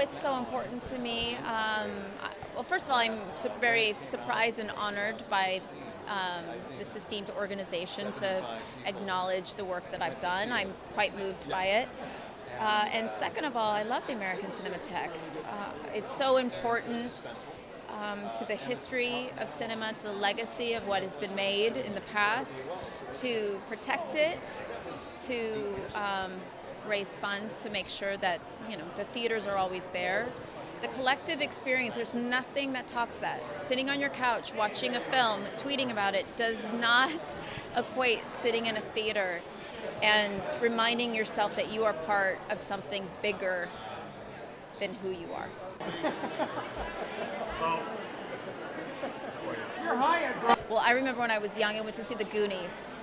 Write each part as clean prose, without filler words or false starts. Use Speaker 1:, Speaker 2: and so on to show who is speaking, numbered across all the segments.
Speaker 1: it's so important to me. Well, first of all, I'm very surprised and honored by this esteemed organization to acknowledge the work that I've done. I'm quite moved by it. And second of all, I love the American Cinematheque. It's so important to the history of cinema, to the legacy of what has been made in the past, to protect it, to raise funds to make sure that the theaters are always there. The collective experience, there's nothing that tops that. Sitting on your couch, watching a film, tweeting about it does not equate sitting in a theater and reminding yourself that you are part of something bigger than who you are. Well, I remember when I was young, I went to see The Goonies,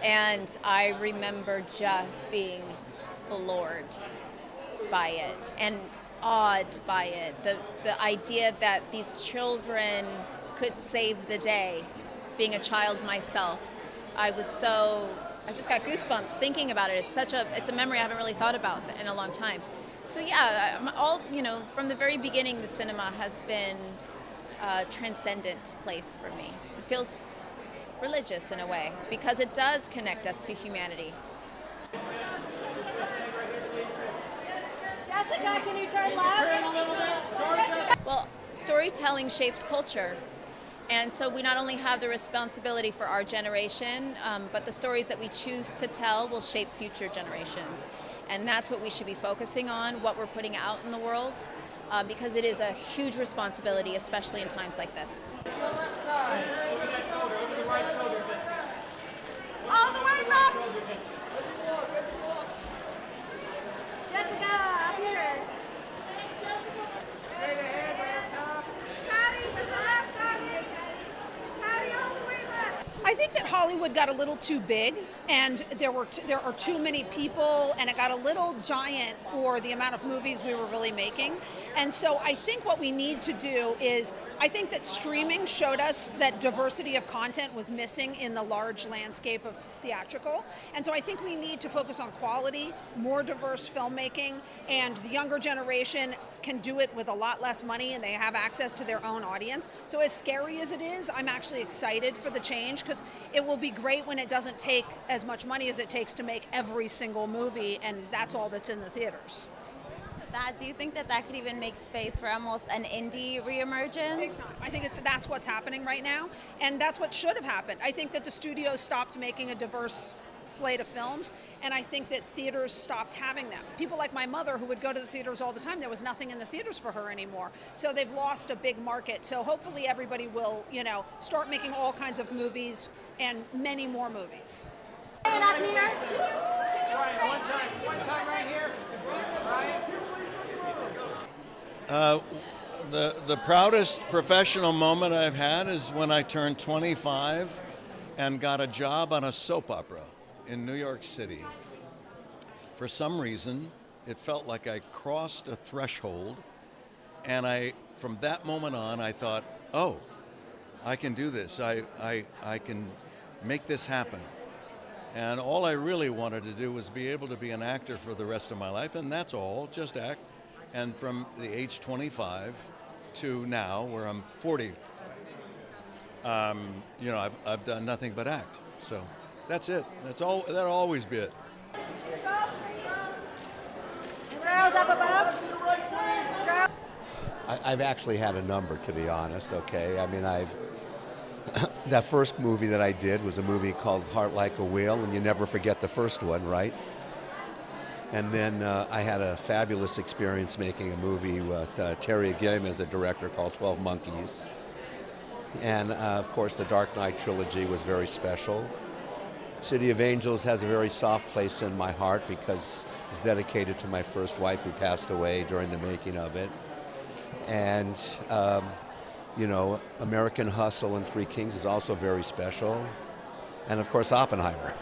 Speaker 1: and I remember just being floored by it and awed by it. The idea that these children could save the day. Being a child myself, I just got goosebumps thinking about it. It's a memory I haven't really thought about in a long time. So yeah, from the very beginning, the cinema has been a transcendent place for me. It feels religious in a way because it does connect us to humanity.
Speaker 2: Jessica, can you turn left? Turn a little bit.
Speaker 1: Well, storytelling shapes culture. And so we not only have the responsibility for our generation, but the stories that we choose to tell will shape future generations. And that's what we should be focusing on, what we're putting out in the world, because it is a huge responsibility, especially in times like this.
Speaker 2: Left side. Over that shoulder, over the right shoulder. All the way back. Jessica, up here. Straight ahead, right up top. Patty, to the left, Patty. Patty, all the way left.
Speaker 3: I think that Hollywood got a little too big, and there are too many people, and it got a little giant for the amount of movies we were really making. And so I think what we need to do is, I think that streaming showed us that diversity of content was missing in the large landscape of theatrical. And so I think we need to focus on quality, more diverse filmmaking, and the younger generation can do it with a lot less money and they have access to their own audience. So as scary as it is, I'm actually excited for the change because it will be great when it doesn't take as much money as it takes to make every single movie and that's all that's in the theaters.
Speaker 4: Do you think that could even make space for almost an indie reemergence?
Speaker 3: I think that's what's happening right now, and that's what should have happened. I think that the studios stopped making a diverse slate of films, and I think that theaters stopped having them. People like my mother who would go to the theaters all the time, there was nothing in the theaters for her anymore. So they've lost a big market. So hopefully everybody will, start making all kinds of movies and many more movies.
Speaker 2: And up here.
Speaker 5: One time right here. Ryan.
Speaker 6: The proudest professional moment I've had is when I turned 25 and got a job on a soap opera in New York City. For some reason, it felt like I crossed a threshold, and from that moment on, I thought, oh, I can do this. I can make this happen. And all I really wanted to do was be able to be an actor for the rest of my life, and that's all, just act. And from the age 25 to now, where I'm 40, I've done nothing but act. So that's it. That'll always be it.
Speaker 2: Rails up above.
Speaker 7: I've actually had a number, to be honest. Okay, I mean, that first movie that I did was a movie called Heart Like a Wheel, and you never forget the first one, right? And then I had a fabulous experience making a movie with Terry Gilliam as a director called 12 Monkeys. And of course the Dark Knight trilogy was very special. City of Angels has a very soft place in my heart because it's dedicated to my first wife who passed away during the making of it. And American Hustle and Three Kings is also very special. And of course Oppenheimer.